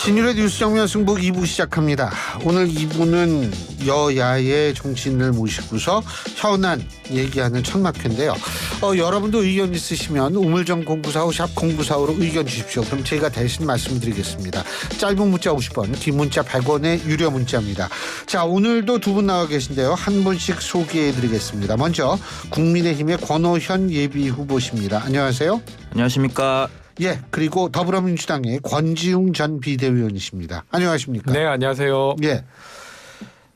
신율의 뉴스 정면 승부 2부 시작합니다. 오늘 2부는 여야의 정치인을 모시고서 현안 얘기하는 천막회인데요. 여러분도 의견 있으시면 우물정 0945 샵 0945로 의견 주십시오. 그럼 제가 대신 말씀드리겠습니다. 짧은 문자 50원, 긴 문자 100원의 유료 문자입니다. 자, 오늘도 두 분 나와 계신데요. 한 분씩 소개해드리겠습니다. 먼저 국민의힘의 권오현 예비후보십니다. 안녕하세요. 안녕하십니까. 예, 그리고 더불어민주당의 권지웅 전 비대위원이십니다. 안녕하십니까? 네, 안녕하세요. 예.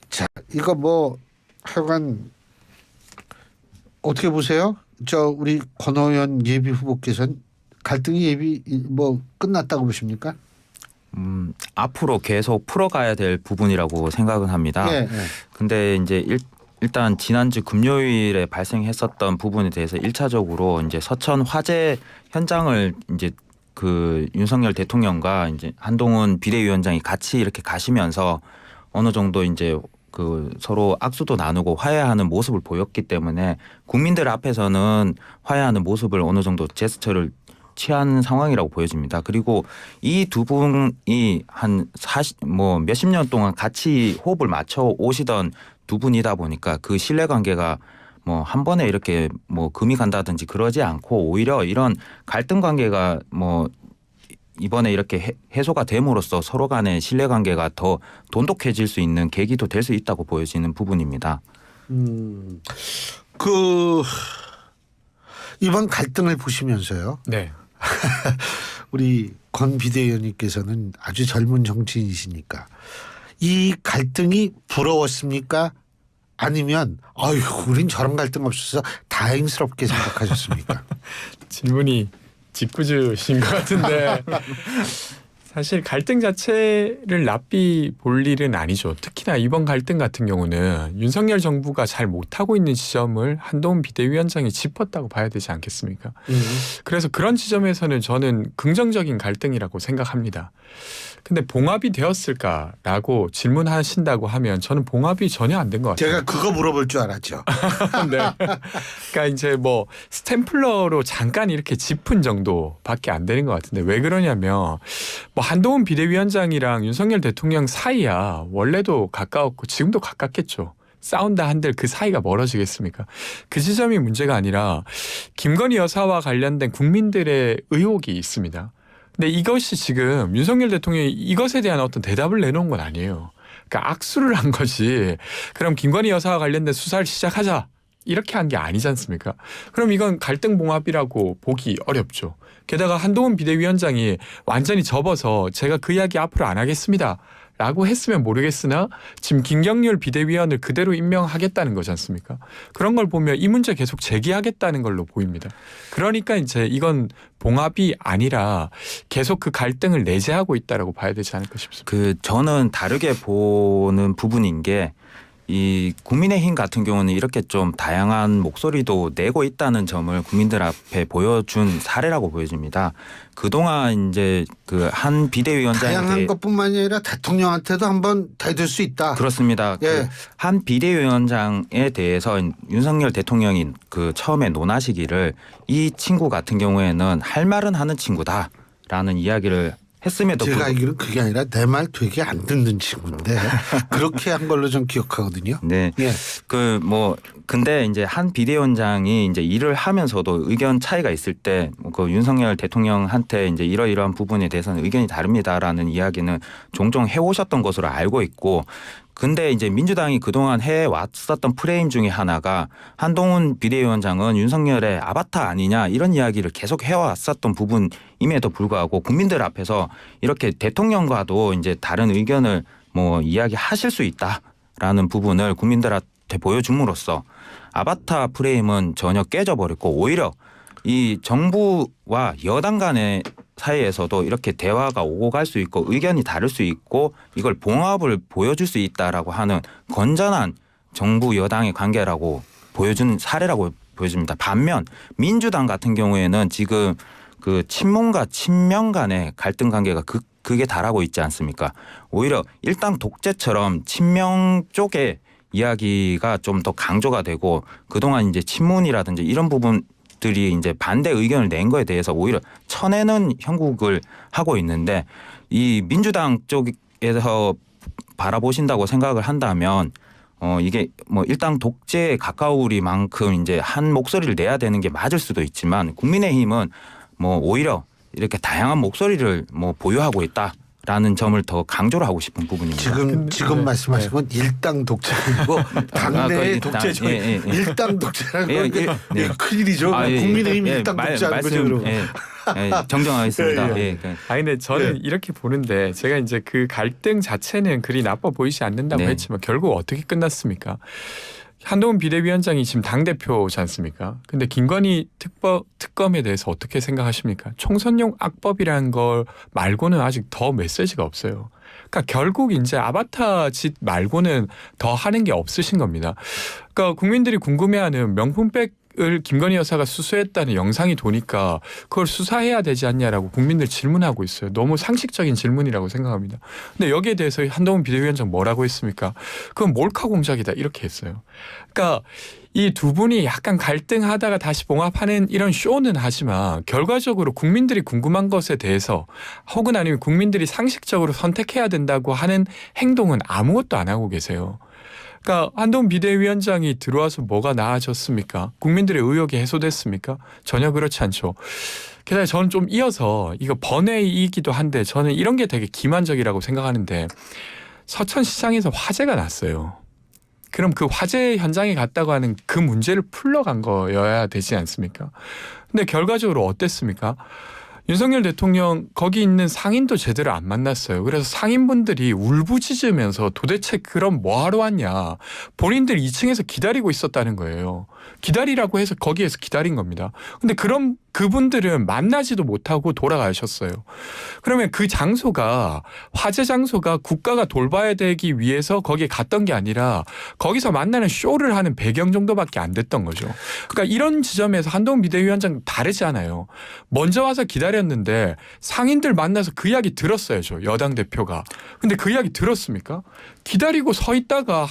자, 이거 뭐 하여간 어떻게 보세요? 우리 권오현 예비 후보께서는 갈등이 끝났다고 보십니까? 앞으로 계속 풀어가야 될 부분이라고 생각은 합니다. 예, 예. 근데 이제 일단 지난주 금요일에 발생했었던 부분에 대해서 1차적으로 이제 서천 화재 현장을 이제 그 윤석열 대통령과 이제 한동훈 비대위원장이 같이 이렇게 가시면서 어느 정도 이제 그 서로 악수도 나누고 화해하는 모습을 보였기 때문에 국민들 앞에서는 화해하는 모습을 어느 정도 제스처를 취한 상황이라고 보여집니다. 그리고 이 두 분이 한 몇십 년 동안 같이 호흡을 맞춰 오시던 두 분이다 보니까 그 신뢰 관계가 뭐 한 번에 이렇게 뭐 금이 간다든지 그러지 않고 오히려 이런 갈등 관계가 뭐 이번에 이렇게 해소가 됨으로써 서로 간의 신뢰 관계가 더 돈독해질 수 있는 계기도 될 수 있다고 보여지는 부분입니다. 이번 갈등을 보시면서요. 네. 우리 권 비대위원님께서는 아주 젊은 정치인이시니까 이 갈등이 부러웠습니까? 아니면 우린 저런 갈등 없어서 다행스럽게 생각하셨습니까? 질문이 짓궂으신 것 같은데 사실 갈등 자체를 납비 볼 일은 아니죠. 특히나 이번 갈등 같은 경우는 윤석열 정부가 잘 못하고 있는 지점을 한동훈 비대위원장이 짚었다고 봐야 되지 않겠습니까? 그래서 그런 지점에서는 저는 긍정적인 갈등이라고 생각합니다. 근데 봉합이 되었을까라고 질문하신다고 하면 저는 봉합이 전혀 안 된 것 같아요. 제가 그거 물어볼 줄 알았죠. 네. 그러니까 이제 뭐 스탬플러로 잠깐 이렇게 짚은 정도밖에 안 되는 것 같은데 왜 그러냐면 뭐 한동훈 비대위원장이랑 윤석열 대통령 사이야 원래도 가까웠고 지금도 가깝겠죠. 싸운다 한들 그 사이가 멀어지겠습니까? 그 지점이 문제가 아니라 김건희 여사와 관련된 국민들의 의혹이 있습니다. 근데 이것이 지금 윤석열 대통령이 이것에 대한 어떤 대답을 내놓은 건 아니에요. 그러니까 악수를 한 것이 그럼 김건희 여사와 관련된 수사를 시작하자 이렇게 한 게 아니지 않습니까? 그럼 이건 갈등 봉합이라고 보기 어렵죠. 게다가 한동훈 비대위원장이 완전히 접어서 제가 그 이야기 앞으로 안 하겠습니다 라고 했으면 모르겠으나 지금 김경률 비대위원을 그대로 임명하겠다는 거지 않습니까? 그런 걸 보면 이 문제 계속 제기하겠다는 걸로 보입니다. 그러니까 이제 이건 봉합이 아니라 계속 그 갈등을 내재하고 있다라고 봐야 되지 않을까 싶습니다. 저는 다르게 보는 부분인 게 이 국민의힘 같은 경우는 이렇게 좀 다양한 목소리도 내고 있다는 점을 국민들 앞에 보여준 사례라고 보여집니다. 그동안 이제 그 한 비대위원장에 다양한 것뿐만이 아니라 대통령한테도 한번 대들 수 있다. 그렇습니다. 예. 한 비대위원장에 대해서 윤석열 대통령이 그 처음에 논하시기를 이 친구 같은 경우에는 할 말은 하는 친구다라는 이야기를 했음에도 제가 알기로는 그게 아니라 내 말 되게 안 듣는 친구인데 그렇게 한 걸로 좀 기억하거든요. 네. 예. 근데 이제 한 비대위원장이 이제 일을 하면서도 의견 차이가 있을 때 그 윤석열 대통령한테 이제 이러이러한 부분에 대해서는 의견이 다릅니다라는 이야기는 종종 해오셨던 것으로 알고 있고 근데 이제 민주당이 그동안 해왔었던 프레임 중에 하나가 한동훈 비대위원장은 윤석열의 아바타 아니냐 이런 이야기를 계속 해왔었던 부분임에도 불구하고 국민들 앞에서 이렇게 대통령과도 이제 다른 의견을 뭐 이야기하실 수 있다라는 부분을 국민들한테 보여줌으로써 아바타 프레임은 전혀 깨져버렸고 오히려 이 정부와 여당 간의 사이에서도 이렇게 대화가 오고 갈 수 있고 의견이 다를 수 있고 이걸 봉합을 보여줄 수 있다라고 하는 건전한 정부 여당의 관계라고 보여준 사례라고 보여집니다. 반면 민주당 같은 경우에는 지금 그 친문과 친명 간의 갈등 관계가 극에 달하고 있지 않습니까? 오히려 일당 독재처럼 친명 쪽의 이야기가 좀 더 강조가 되고 그동안 이제 친문이라든지 이런 부분 의원들이 이제 반대 의견을 낸 거에 대해서 오히려 쳐내는 형국을 하고 있는데 이 민주당 쪽에서 바라보신다고 생각을 한다면 이게 뭐 일당 독재에 가까우리만큼 이제 한 목소리를 내야 되는 게 맞을 수도 있지만 국민의힘은 뭐 오히려 이렇게 다양한 목소리를 뭐 보유하고 있다라는 점을 더 강조를 하고 싶은 부분입니다. 지금 말씀하신 건 일당 독재이고 당내의 독재죠. 일당 독재라는 건 큰일이죠. 국민의힘 일당 독재하는 거죠. 그러면. 정정하겠습니다. 근데 저는 이렇게 보는데 제가 이제 그 갈등 자체는 그리 나빠 보이지 않는다고 했지만 결국 어떻게 끝났습니까? 한동훈 비대위원장이 지금 당대표지 않습니까? 근데 김건희 특검에 대해서 어떻게 생각하십니까? 총선용 악법이라는 걸 말고는 아직 더 메시지가 없어요. 그러니까 결국 이제 아바타 짓 말고는 더 하는 게 없으신 겁니다. 그러니까 국민들이 궁금해하는 명품백을 김건희 여사가 수수했다는 영상이 도니까 그걸 수사해야 되지 않냐라고 국민들 질문하고 있어요. 너무 상식적인 질문이라고 생각합니다. 근데 여기에 대해서 한동훈 비대위원장 뭐라고 했습니까? 그건 몰카 공작이다 이렇게 했어요. 그러니까 이 두 분이 약간 갈등하다가 다시 봉합하는 이런 쇼는 하지만 결과적으로 국민들이 궁금한 것에 대해서 혹은 아니면 국민들이 상식적으로 선택해야 된다고 하는 행동은 아무것도 안 하고 계세요. 그러니까 한동훈 비대위원장이 들어와서 뭐가 나아졌습니까? 국민들의 의혹이 해소됐습니까? 전혀 그렇지 않죠. 게다가 저는 좀 이어서 이거 번외이기도 한데 저는 이런 게 되게 기만적이라고 생각하는데 서천시장에서 화재가 났어요. 그럼 그 화재 현장에 갔다고 하는 그 문제를 풀러간 거여야 되지 않습니까? 근데 결과적으로 어땠습니까? 윤석열 대통령 거기 있는 상인도 제대로 안 만났어요. 그래서 상인분들이 울부짖으면서 도대체 그럼 뭐하러 왔냐. 본인들 2층에서 기다리고 있었다는 거예요. 기다리라고 해서 거기에서 기다린 겁니다. 근데 그럼 그분들은 만나지도 못하고 돌아가셨어요. 그러면 그 장소가 화재 장소가 국가가 돌봐야 되기 위해서 거기에 갔던 게 아니라 거기서 만나는 쇼를 하는 배경 정도밖에 안 됐던 거죠. 그러니까 이런 지점에서 한동훈 비대위원장 다르지 않아요. 먼저 와서 기다렸는데 상인들 만나서 그 이야기 들었어야죠. 여당 대표가. 근데 그 이야기 들었습니까? 기다리고 서 있다가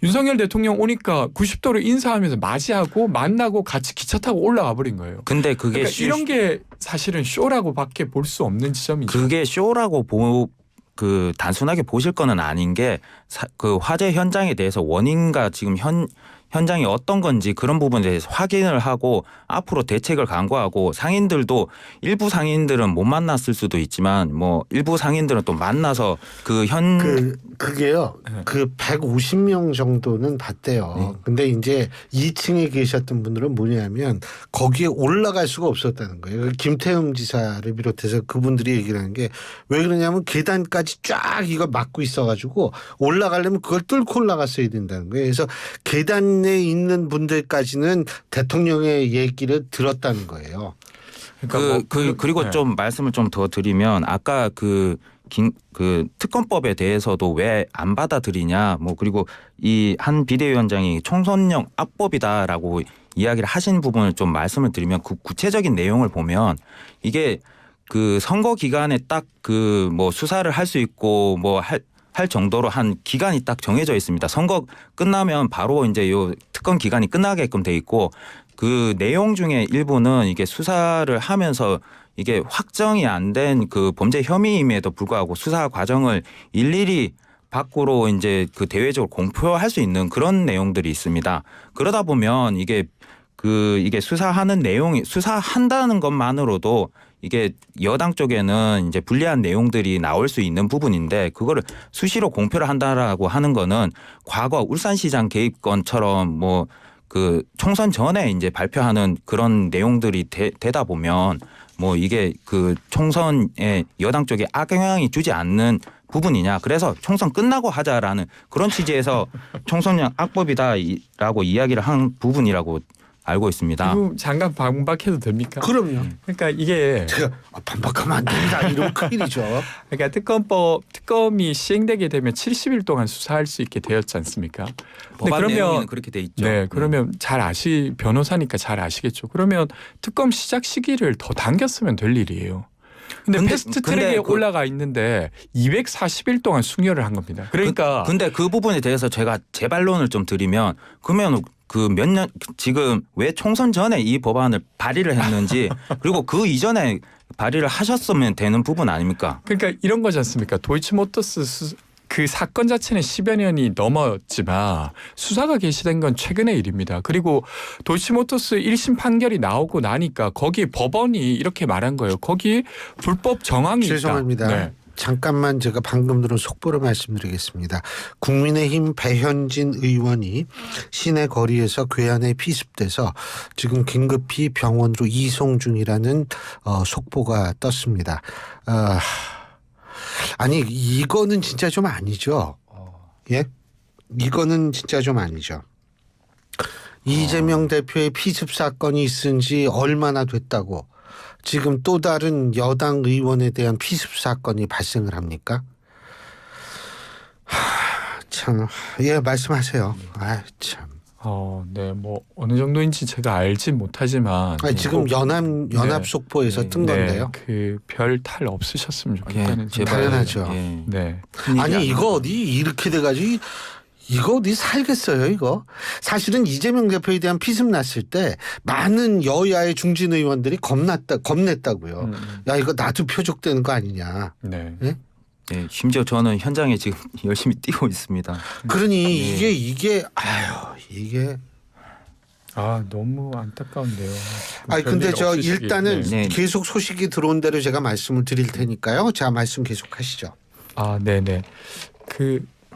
윤석열 대통령 오니까 90도로 인사하면서 맞이하고 만나고 같이 기차 타고 올라가 버린 거예요. 근데 그게 그러니까 이런 게 사실은 쇼라고밖에 볼 수 없는 지점이죠. 그게 쇼라고 단순하게 보실 거는 아닌 게 그 화재 현장에 대해서 원인과 지금 현장이 어떤 건지 그런 부분에 대해서 확인을 하고 앞으로 대책을 강구하고 상인들도 일부 상인들은 못 만났을 수도 있지만 뭐 일부 상인들은 또 만나서 그게요. 그 150명 정도는 봤대요. 근데 이제 2층에 계셨던 분들은 뭐냐면 거기에 올라갈 수가 없었다는 거예요. 김태흠 지사를 비롯해서 그분들이 얘기를 하는 게 왜 그러냐면 계단까지 쫙 이거 막고 있어가지고 올라가려면 그걸 뚫고 올라갔어야 된다는 거예요. 그래서 계단에 있는 분들까지는 대통령의 얘기를 들었다는 거예요. 그리고 좀 말씀을 좀 더 드리면 아까 그 특검법에 대해서도 왜 안 받아들이냐 뭐 그리고 이 한 비대위원장이 총선용 악법이다라고 이야기를 하신 부분을 좀 말씀을 드리면 그 구체적인 내용을 보면 이게 그 선거 기간에 딱 그 뭐 수사를 할 수 있고 뭐 할 정도로 한 기간이 딱 정해져 있습니다. 선거 끝나면 바로 이제 요 특검 기간이 끝나게끔 돼 있고 그 내용 중에 일부는 이게 수사를 하면서 이게 확정이 안 된 그 범죄 혐의임에도 불구하고 수사 과정을 일일이 밖으로 이제 그 대외적으로 공표할 수 있는 그런 내용들이 있습니다. 그러다 보면 이게 수사하는 내용이 수사한다는 것만으로도 이게 여당 쪽에는 이제 불리한 내용들이 나올 수 있는 부분인데 그거를 수시로 공표를 한다라고 하는 거는 과거 울산시장 개입건처럼 뭐 그 총선 전에 이제 발표하는 그런 내용들이 되다 보면 뭐 이게 그 총선에 여당 쪽에 악영향이 주지 않는 부분이냐. 그래서 총선 끝나고 하자라는 그런 취지에서 총선용 악법이다라고 이야기를 한 부분이라고 알고 있습니다. 그럼 잠깐 반박해도 됩니까? 그럼요. 그러니까 이게 제가 반박하면 안 됩니다. 이러면 큰일이죠. 그러니까 특검이 시행되게 되면 70일 동안 수사할 수 있게 되었지 않습니까? 법안 내용에는 그렇게 돼 있죠. 네, 그러면 변호사니까 잘 아시겠죠. 그러면 특검 시작 시기를 더 당겼으면 될 일이에요. 근데 패스트트랙에 올라가 있는데 240일 동안 숙려를 한 겁니다. 그러니까 근데 그 부분에 대해서 제가 제 반론을 좀 드리면 그러면 그 몇 년 지금 왜 총선 전에 이 법안을 발의를 했는지 그리고 그 이전에 발의를 하셨으면 되는 부분 아닙니까? 그러니까 이런 거지 않습니까? 도이치모터스 그 사건 자체는 10여 년이 넘었지만 수사가 개시된 건 최근의 일입니다. 그리고 도이치모터스 1심 판결이 나오고 나니까 거기 법원이 이렇게 말한 거예요. 거기 불법 정황이 죄송합니다. 있다. 네. 잠깐만 제가 방금 들은 속보를 말씀드리겠습니다. 국민의힘 배현진 의원이 시내 거리에서 괴한에 피습돼서 지금 긴급히 병원으로 이송 중이라는 속보가 떴습니다. 아니 이거는 진짜 좀 아니죠. 예? 이거는 진짜 좀 아니죠. 이재명 대표의 피습 사건이 있은 지 얼마나 됐다고 지금 또 다른 여당 의원에 대한 피습 사건이 발생을 합니까? 참, 예, 말씀하세요. 아, 참. 네, 뭐 어느 정도인지 제가 알진 못하지만 아니, 지금 연합 속보에서 뜬 건데요. 그 별 탈 없으셨으면 좋겠다는 제발. 당연하죠. 예. 네. 아니 이거 어디 이렇게 돼가지고 이거 어디 살겠어요 이거. 사실은 이재명 대표에 대한 피습 났을 때 많은 여야의 중진 의원들이 겁냈다고요. 야 이거 나도 표적되는 거 아니냐. 네. 예? 네, 심지어 저는 현장에 지금 열심히 뛰고 있습니다. 그러니 이게 아유 이게 너무 안타까운데요. 아니 근데 별일 저 없으시길. 일단은 네. 계속 소식이 들어온 대로 제가 말씀을 드릴 테니까요. 자 말씀 계속하시죠. 네네.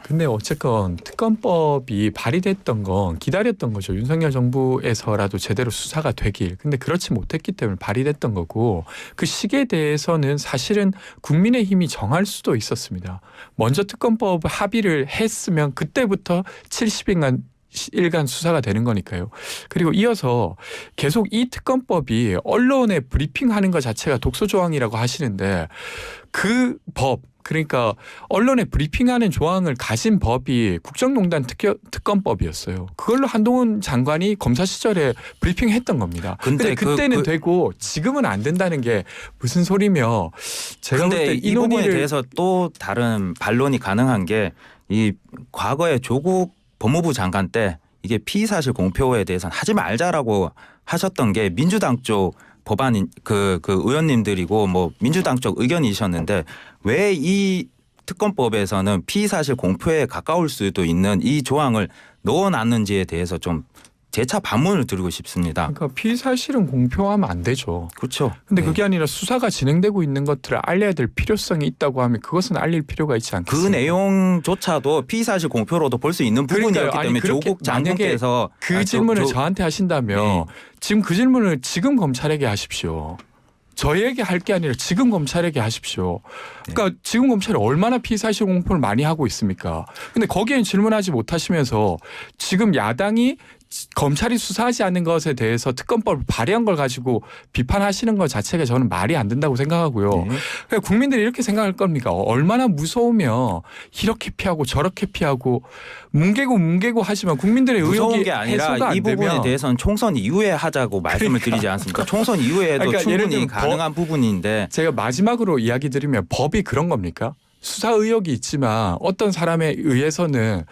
근데 어쨌건 특검법이 발의됐던 건 기다렸던 거죠. 윤석열 정부에서라도 제대로 수사가 되길. 근데 그렇지 못했기 때문에 발의됐던 거고 그 시기에 대해서는 사실은 국민의힘이 정할 수도 있었습니다. 먼저 특검법 합의를 했으면 그때부터 70일간 일간 수사가 되는 거니까요. 그리고 이어서 계속 이 특검법이 언론에 브리핑하는 것 자체가 독소조항이라고 하시는데 그 법 그러니까 언론에 브리핑하는 조항을 가진 법이 국정농단 특검법이었어요. 그걸로 한동훈 장관이 검사 시절에 브리핑했던 겁니다. 근데 그때는 되고 지금은 안 된다는 게 무슨 소리며 제가 볼 근데 때 이 부분에 대해서 또 다른 반론이 가능한 게 이 과거에 조국 법무부 장관 때 이게 피의사실 공표에 대해서는 하지 말자라고 하셨던 게 민주당 쪽 법안인 그 의원님들이고 뭐 민주당 쪽 의견이셨는데 왜 이 특검법에서는 피의사실 공표에 가까울 수도 있는 이 조항을 넣어놨는지에 대해서 좀 재차 반문을 드리고 싶습니다. 그러니까 피의사실은 공표하면 안 되죠. 그렇죠. 근데 네. 그게 아니라 수사가 진행되고 있는 것들을 알려야 될 필요성이 있다고 하면 그것은 알릴 필요가 있지 그 않겠습니까? 내용조차도 피의사실 공표로도 볼 수 있는 부분이었기 그러니까요. 아니, 때문에 그렇게 조국 장관께서 그 질문을 저한테 하신다면 네. 지금 그 질문을 지금 검찰에게 하십시오. 저희에게 할 게 아니라 지금 검찰에게 하십시오. 그러니까 지금 검찰이 얼마나 피의사실 공표를 많이 하고 있습니까? 근데 거기에는 질문하지 못하시면서 지금 야당이 검찰이 수사하지 않는 것에 대해서 특검법을 발의한 걸 가지고 비판하시는 것 자체가 저는 말이 안 된다고 생각하고요. 네. 그러니까 국민들이 이렇게 생각할 겁니까? 얼마나 무서우면 이렇게 피하고 저렇게 피하고 뭉개고 하지만 국민들의 무서운 의혹이 게 아니라 해소가 안 이 부분에 되면 대해서는 총선 이후에 하자고 말씀을 드리지 않습니까? 총선 이후에도 그러니까 예를 충분히 들면 가능한 부분인데 제가 마지막으로 이야기 드리면 법이 그런 겁니까? 수사 의혹이 있지만 어떤 사람에 의해서는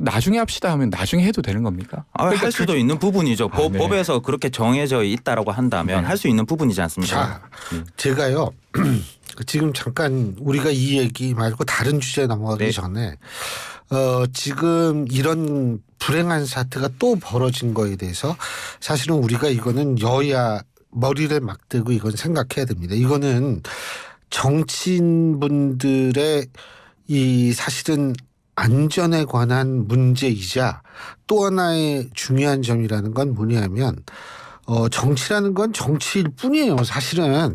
나중에 합시다 하면 나중에 해도 되는 겁니까? 그러니까 할 수도 있는 부분이죠. 네. 법에서 그렇게 정해져 있다라고 한다면 네. 할 수 있는 부분이지 않습니까? 자, 제가요 지금 잠깐 우리가 이 얘기 말고 다른 주제 넘어가기 네. 전에 지금 이런 불행한 사태가 또 벌어진 거에 대해서 사실은 우리가 이거는 여야 머리를 막대고 이건 생각해야 됩니다. 이거는 정치인분들의 이 사실은 안전에 관한 문제이자 또 하나의 중요한 점이라는 건 뭐냐면 정치라는 건 정치일 뿐이에요. 사실은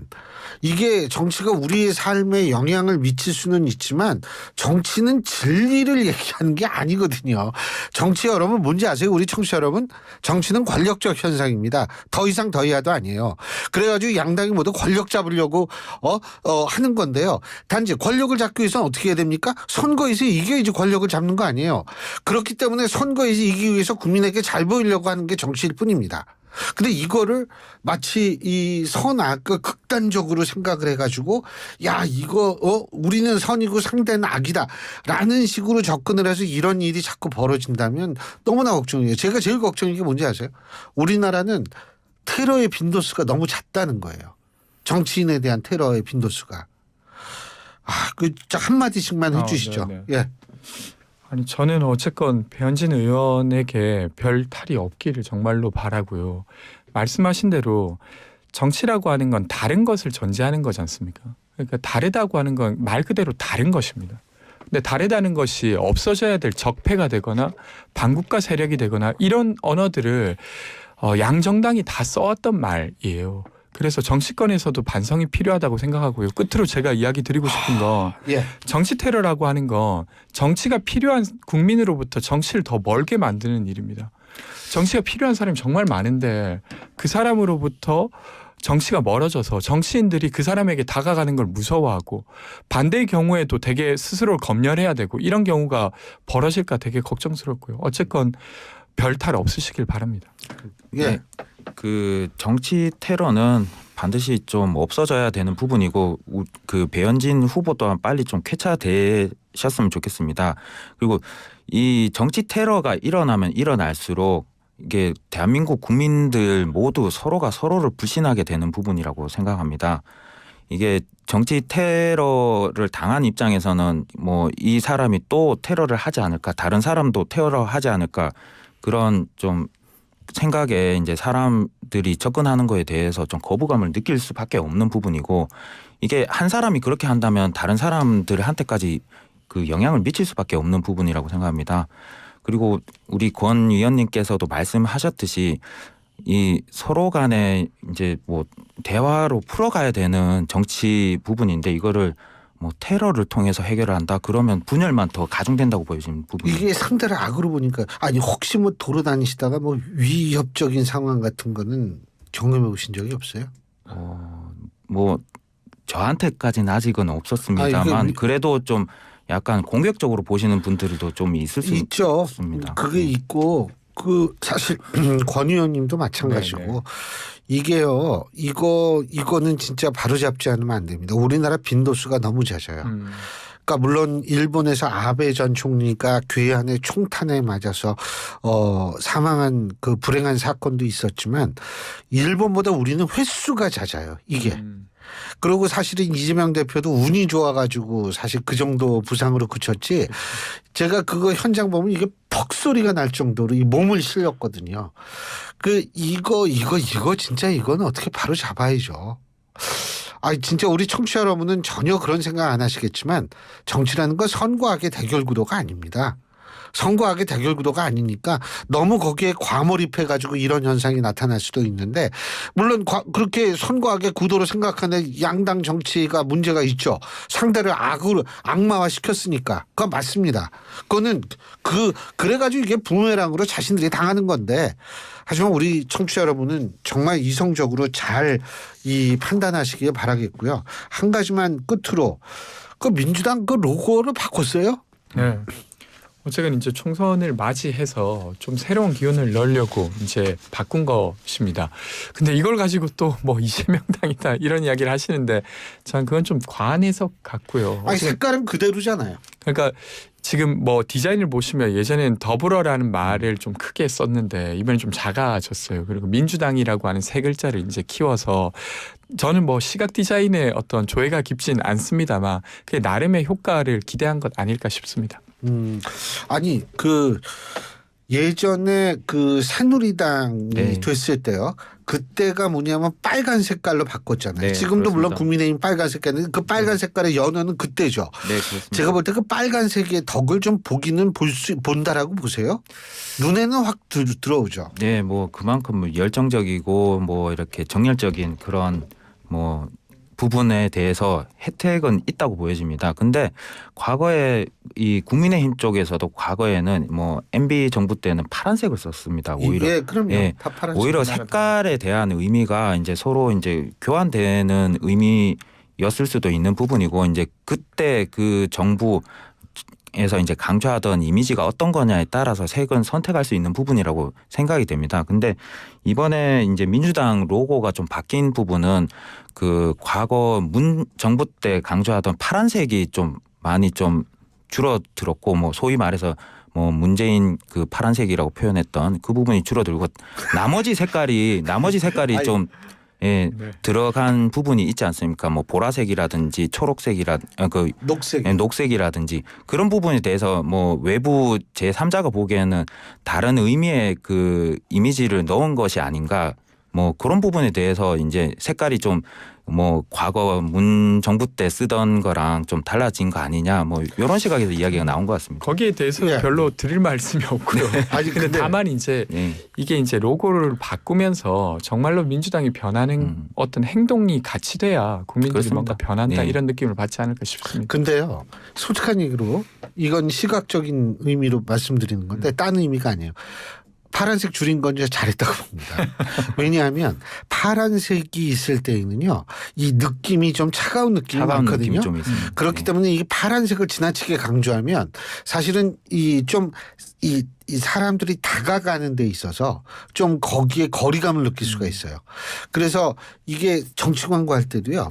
이게 정치가 우리의 삶에 영향을 미칠 수는 있지만 정치는 진리를 얘기하는 게 아니거든요. 정치 여러분 뭔지 아세요? 우리 청취자 여러분, 정치는 권력적 현상입니다. 더 이상 더 이하도 아니에요. 그래가지고 양당이 모두 권력 잡으려고 하는 건데요. 단지 권력을 잡기 위해서는 어떻게 해야 됩니까? 선거에서 이겨야지 권력을 잡는 거 아니에요. 그렇기 때문에 선거에서 이기기 위해서 국민에게 잘 보이려고 하는 게 정치일 뿐입니다. 근데 이거를 마치 이 선악을 극단적으로 생각을 해가지고 야 이거 우리는 선이고 상대는 악이다라는 식으로 접근을 해서 이런 일이 자꾸 벌어진다면 너무나 걱정이에요. 제가 제일 걱정인 게 뭔지 아세요? 우리나라는 테러의 빈도수가 너무 잦다는 거예요. 정치인에 대한 테러의 빈도수가. 그 한마디씩만 해주시죠. 예. 아니 저는 어쨌건 배현진 의원에게 별 탈이 없기를 정말로 바라고요. 말씀하신 대로 정치라고 하는 건 다른 것을 전제하는 거지 않습니까? 그러니까 다르다고 하는 건 말 그대로 다른 것입니다. 근데 다르다는 것이 없어져야 될 적폐가 되거나 반국가 세력이 되거나 이런 언어들을 양정당이 다 써왔던 말이에요. 그래서 정치권에서도 반성이 필요하다고 생각하고요. 끝으로 제가 이야기 드리고 싶은 건 예. 정치 테러라고 하는 건 정치가 필요한 국민으로부터 정치를 더 멀게 만드는 일입니다. 정치가 필요한 사람이 정말 많은데 그 사람으로부터 정치가 멀어져서 정치인들이 그 사람에게 다가가는 걸 무서워하고 반대의 경우에도 되게 스스로를 검열해야 되고 이런 경우가 벌어질까 되게 걱정스럽고요. 어쨌건 별탈 없으시길 바랍니다. 예. 네. 그 정치 테러는 반드시 좀 없어져야 되는 부분이고 그 배현진 후보 또한 빨리 좀 쾌차되셨으면 좋겠습니다. 그리고 이 정치 테러가 일어나면 일어날수록 이게 대한민국 국민들 모두 서로가 서로를 불신하게 되는 부분이라고 생각합니다. 이게 정치 테러를 당한 입장에서는 뭐 이 사람이 또 테러를 하지 않을까, 다른 사람도 테러를 하지 않을까 그런 좀 생각에 이제 사람들이 접근하는 거에 대해서 좀 거부감을 느낄 수밖에 없는 부분이고 이게 한 사람이 그렇게 한다면 다른 사람들한테까지 그 영향을 미칠 수밖에 없는 부분이라고 생각합니다. 그리고 우리 권 의원님께서도 말씀하셨듯이 이 서로 간에 이제 뭐 대화로 풀어가야 되는 정치 부분인데 이거를 뭐 테러를 통해서 해결을 한다 그러면 분열만 더 가중된다고 보여지는 부분이 이게 상대를 악으로 보니까 아니 혹시 뭐 돌아다니시다가 뭐 위협적인 상황 같은 거는 경험해 보신 적이 없어요? 뭐 저한테까지는 아직은 없었습니다만 그래도 좀 약간 공격적으로 보시는 분들도 좀 있을 수 있죠. 있습니다. 그게 있고 그 사실 권 의원님도 마찬가지고 네네. 이게요. 이거는 진짜 바로잡지 않으면 안 됩니다. 우리나라 빈도수가 너무 잦아요. 그러니까 물론 일본에서 아베 전 총리가 괴한의 총탄에 맞아서 사망한 그 불행한 사건도 있었지만 일본보다 우리는 횟수가 잦아요. 이게. 그리고 사실은 이재명 대표도 운이 좋아가지고 사실 그 정도 부상으로 그쳤지. 제가 그거 현장 보면 이게 퍽 소리가 날 정도로 이 몸을 실렸거든요. 이거 진짜 이건 어떻게 바로 잡아야죠. 진짜 우리 청취자 여러분은 전혀 그런 생각 안 하시겠지만 정치라는 건 선과 악의 대결 구도가 아닙니다. 선과 악의 대결 구도가 아니니까 너무 거기에 과몰입해가지고 이런 현상이 나타날 수도 있는데 물론 그렇게 선과 악의 구도로 생각하는 양당 정치가 문제가 있죠. 상대를 악마화 시켰으니까 그건 맞습니다. 그거는 그래가지고 이게 부메랑으로 자신들이 당하는 건데 하지만 우리 청취자 여러분은 정말 이성적으로 잘 이 판단하시길 바라겠고요. 한 가지만 끝으로 그 민주당 그 로고를 바꿨어요? 네. 어쨌든 이제 총선을 맞이해서 좀 새로운 기운을 넣으려고 이제 바꾼 것입니다. 근데 이걸 가지고 또 뭐 이재명당이다 이런 이야기를 하시는데 전 그건 좀 과한 해석 같고요. 색깔은 그대로잖아요. 그러니까 지금 뭐 디자인을 보시면 예전에는 더불어라는 말을 좀 크게 썼는데 이번엔 좀 작아졌어요. 그리고 민주당이라고 하는 세 글자를 이제 키워서 저는 뭐 시각 디자인의 어떤 조예가 깊진 않습니다만 그게 나름의 효과를 기대한 것 아닐까 싶습니다. 아니 예전에 그 새누리당이 네. 됐을 때요. 그때가 뭐냐면 빨간 색깔로 바꿨잖아요. 네, 지금도 물론 그렇습니다. 국민의힘 빨간 색깔인데 그 빨간 색깔의 연호는 그때죠. 네, 그렇습니다. 제가 볼 때 그 빨간색의 덕을 좀 보기는 본다라고 보세요. 눈에는 확 들어오죠. 네, 뭐 그만큼 뭐 열정적이고 뭐 이렇게 정열적인 그런 뭐 부분에 대해서 혜택은 있다고 보여집니다. 근데 과거에 이 국민의힘 쪽에서도 과거에는 뭐 MB 정부 때는 파란색을 썼습니다. 오히려 예, 그럼요. 예, 다 파란색. 오히려 색깔에 대한 의미가 이제 서로 이제 교환되는 의미였을 수도 있는 부분이고 이제 그때 그 정부 민주당에서 이제 강조하던 이미지가 어떤 거냐에 따라서 색은 선택할 수 있는 부분이라고 생각이 됩니다. 근데 이번에 이제 민주당 로고가 좀 바뀐 부분은 그 과거 문 정부 때 강조하던 파란색이 좀 많이 좀 줄어들었고 뭐 소위 말해서 뭐 문재인 그 파란색이라고 표현했던 그 부분이 줄어들고 나머지 색깔이 좀 예, 네. 들어간 부분이 있지 않습니까? 뭐 보라색이라든지 녹색이라든지 그런 부분에 대해서 뭐 외부 제3자가 보기에는 다른 의미의 그 이미지를 넣은 것이 아닌가 뭐 그런 부분에 대해서 이제 색깔이 좀 뭐 과거 문 정부 때 쓰던 거랑 좀 달라진 거 아니냐 뭐 이런 시각에서 이야기가 나온 것 같습니다. 거기에 대해서 예. 별로 드릴 말씀이 없고요. 아니, 근데 다만 이제 예. 이게 이제 로고를 바꾸면서 정말로 민주당이 변하는 어떤 행동이 같이 돼야 국민들이 그렇습니다. 뭔가 변한다 네. 이런 느낌을 받지 않을까 싶습니다. 근데요, 솔직한 얘기로 이건 시각적인 의미로 말씀드리는 건데 딴 의미가 아니에요. 파란색 줄인 건 잘했다고 봅니다. 왜냐하면 파란색이 있을 때에는요, 이 느낌이 좀 차가운 느낌이 차가운 많거든요. 느낌이 좀 있습니다. 그렇기 네. 때문에 이 파란색을 지나치게 강조하면 사실은 이 사람들이 다가가는 데 있어서 좀 거기에 거리감을 느낄 수가 있어요. 그래서 이게 정치 광고할 때도요,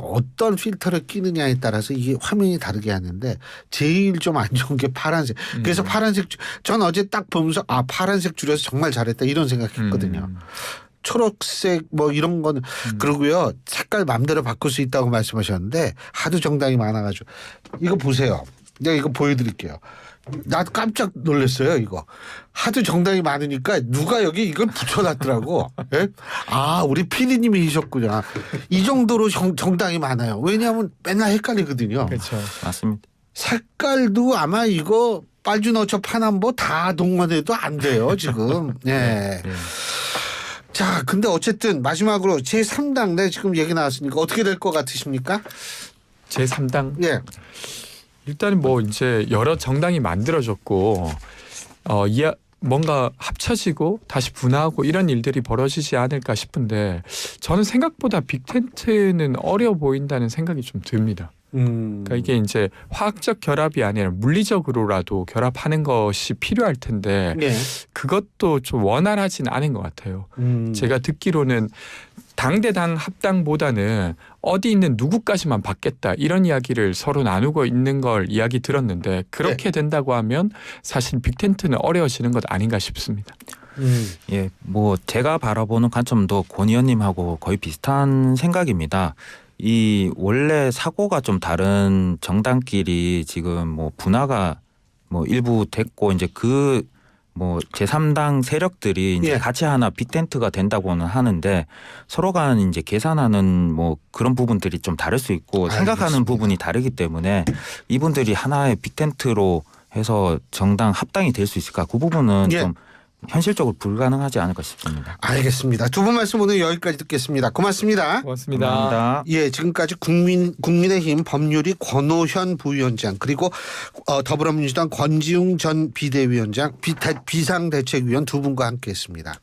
어떤 필터를 끼느냐에 따라서 이게 화면이 다르게 하는데 제일 좀 안 좋은 게 파란색. 그래서 파란색, 전 어제 딱 보면서 파란색 줄여서 정말 잘했다 이런 생각했거든요. 초록색 뭐 이런 거는 그러고요, 색깔 마음대로 바꿀 수 있다고 말씀하셨는데 하도 정당이 많아가지고 이거 보세요. 내가 이거 보여드릴게요. 나도 깜짝 놀랐어요. 이거 하도 정당이 많으니까 누가 여기 이걸 붙여놨더라고. 예? 우리 PD님이 하셨구나. 이 정도로 정당이 많아요. 왜냐하면 맨날 헷갈리거든요. 그렇죠. 맞습니다. 색깔도 아마 이거 빨주노초 파남보 다 동원해도 안 돼요 지금. 네. 네. 자, 근데 어쨌든 마지막으로 제3당 네, 지금 얘기 나왔으니까 어떻게 될 것 같으십니까? 제3당 예. 일단은 뭐 이제 여러 정당이 만들어졌고 뭔가 합쳐지고 다시 분화하고 이런 일들이 벌어지지 않을까 싶은데 저는 생각보다 빅텐트는 어려 보인다는 생각이 좀 듭니다. 그러니까 이게 이제 화학적 결합이 아니라 물리적으로라도 결합하는 것이 필요할 텐데 예. 그것도 좀 원활하진 않은 것 같아요. 제가 듣기로는 당대당 합당보다는 어디 있는 누구까지만 받겠다 이런 이야기를 서로 나누고 있는 걸 이야기 들었는데 그렇게 된다고 하면 사실 빅텐트는 어려워지는 것 아닌가 싶습니다. 예, 뭐 제가 바라보는 관점도 권 의원님하고 거의 비슷한 생각입니다. 이 원래 사고가 좀 다른 정당끼리 지금 뭐 분화가 뭐 일부 됐고 이제 그 뭐 제3당 세력들이 이제 예. 같이 하나 빅텐트가 된다고는 하는데 서로 간 이제 계산하는 뭐 그런 부분들이 좀 다를 수 있고 생각하는 알겠습니다. 부분이 다르기 때문에 이분들이 하나의 빅텐트로 해서 정당 합당이 될 수 있을까? 그 부분은 예. 좀 현실적으로 불가능하지 않을까 싶습니다. 알겠습니다. 두 분 말씀 오늘 여기까지 듣겠습니다. 고맙습니다. 고맙습니다. 감사합니다. 예, 지금까지 국민의힘 법률위 권오현 부위원장 그리고 더불어민주당 권지웅 전 비대위원장 비상대책위원 두 분과 함께했습니다.